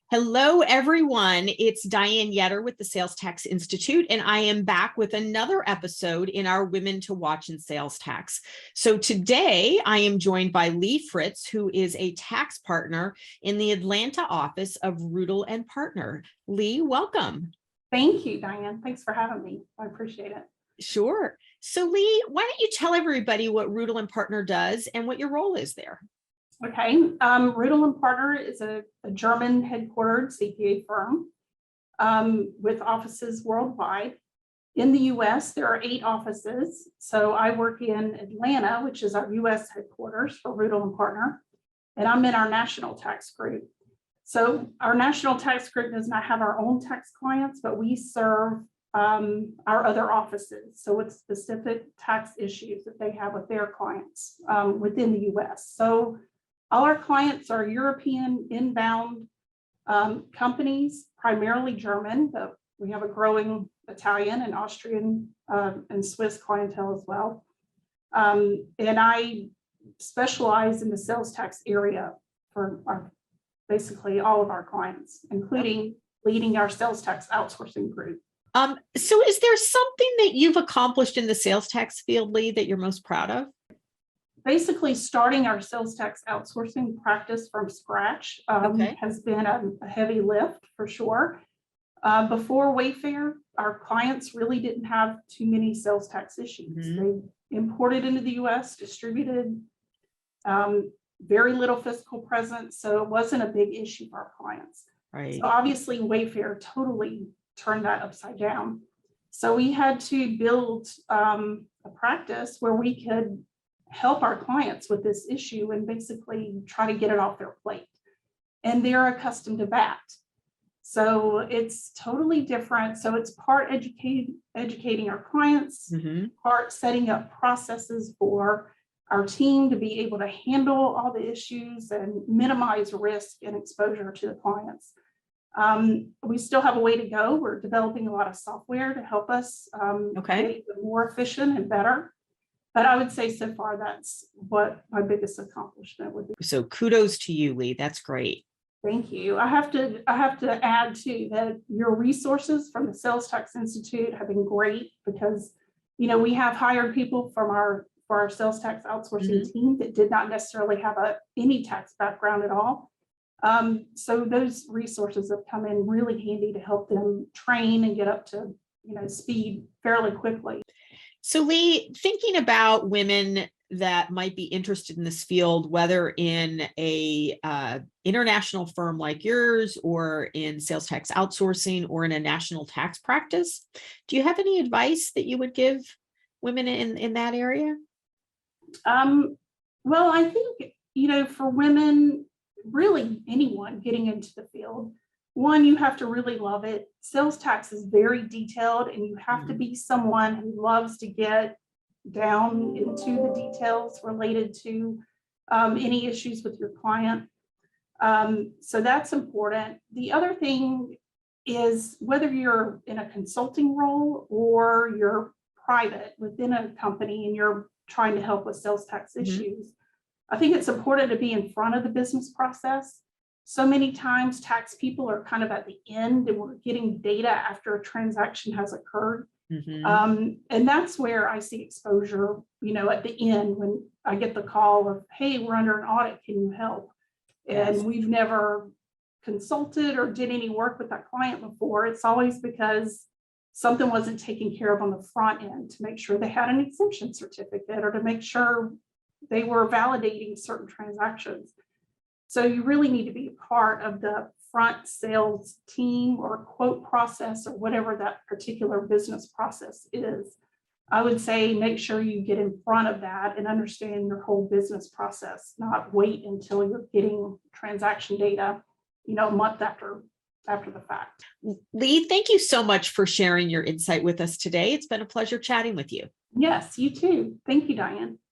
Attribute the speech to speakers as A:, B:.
A: Hello, everyone. It's Diane Yetter with the Sales Tax Institute, and I am back with another episode in our Women to Watch in Sales Tax. So today I am joined by Lee Fritts, who is a tax partner in the Atlanta office of Rödl and Partner. Lee, welcome.
B: Thank you, Diane. Thanks for having me. I appreciate it.
A: Sure. So Lee, why don't you tell everybody what Rödl and Partner does and what your role is there?
B: Okay. Rödl and Partner is a German headquartered CPA firm with offices worldwide. In the US, there are 8 offices. So I work in Atlanta, which is our US headquarters for Rödl and Partner, and I'm in our national tax group. So our national tax group does not have our own tax clients, but we serve our other offices. So it's specific tax issues that they have with their clients within the US. So all our clients are European inbound companies, primarily German, but we have a growing Italian and Austrian and Swiss clientele as well. And I specialize in the sales tax area for basically all of our clients, including leading our sales tax outsourcing group.
A: So is there something that you've accomplished in the sales tax field, Lee, that you're most proud of?
B: Basically, starting our sales tax outsourcing practice from scratch has been a heavy lift for sure. Before Wayfair, our clients really didn't have too many sales tax issues. They imported into the US, distributed, very little fiscal presence, so it wasn't a big issue for our clients.
A: Right.
B: So obviously, Wayfair totally turned that upside down. So we had to build a practice where we could help our clients with this issue and basically try to get it off their plate. And they're accustomed to that. So it's totally different. So it's part educating our clients, part setting up processes for our team to be able to handle all the issues and minimize risk and exposure to the clients. We still have a way to go. We're developing a lot of software to help us make it more efficient and better. But I would say so far, that's what my biggest accomplishment would be.
A: So kudos to you, Lee. That's great.
B: Thank you. I have to add too that your resources from the Sales Tax Institute have been great because, we have hired people for our sales tax outsourcing team that did not necessarily have any tax background at all. So those resources have come in really handy to help them train and get up to speed fairly quickly.
A: So Lee, thinking about women that might be interested in this field, whether in a international firm like yours or in sales tax outsourcing or in a national tax practice, do you have any advice that you would give women in that area?
B: Well, I think, for women, really anyone getting into the field, one, you have to really love it. Sales tax is very detailed and you have to be someone who loves to get down into the details related to any issues with your client. So that's important. The other thing is whether you're in a consulting role or you're private within a company and you're trying to help with sales tax issues, I think it's important to be in front of the business process. So many times tax people are kind of at the end and we're getting data after a transaction has occurred. And that's where I see exposure, at the end when I get the call of, hey, we're under an audit, can you help? And we've never consulted or did any work with that client before. It's always because something wasn't taken care of on the front end to make sure they had an exemption certificate or to make sure they were validating certain transactions. So you really need to be a part of the front sales team or quote process or whatever that particular business process is. I would say make sure you get in front of that and understand your whole business process, not wait until you're getting transaction data, a month after the fact.
A: Lee, thank you so much for sharing your insight with us today. It's been a pleasure chatting with you.
B: Yes, you too. Thank you, Diane.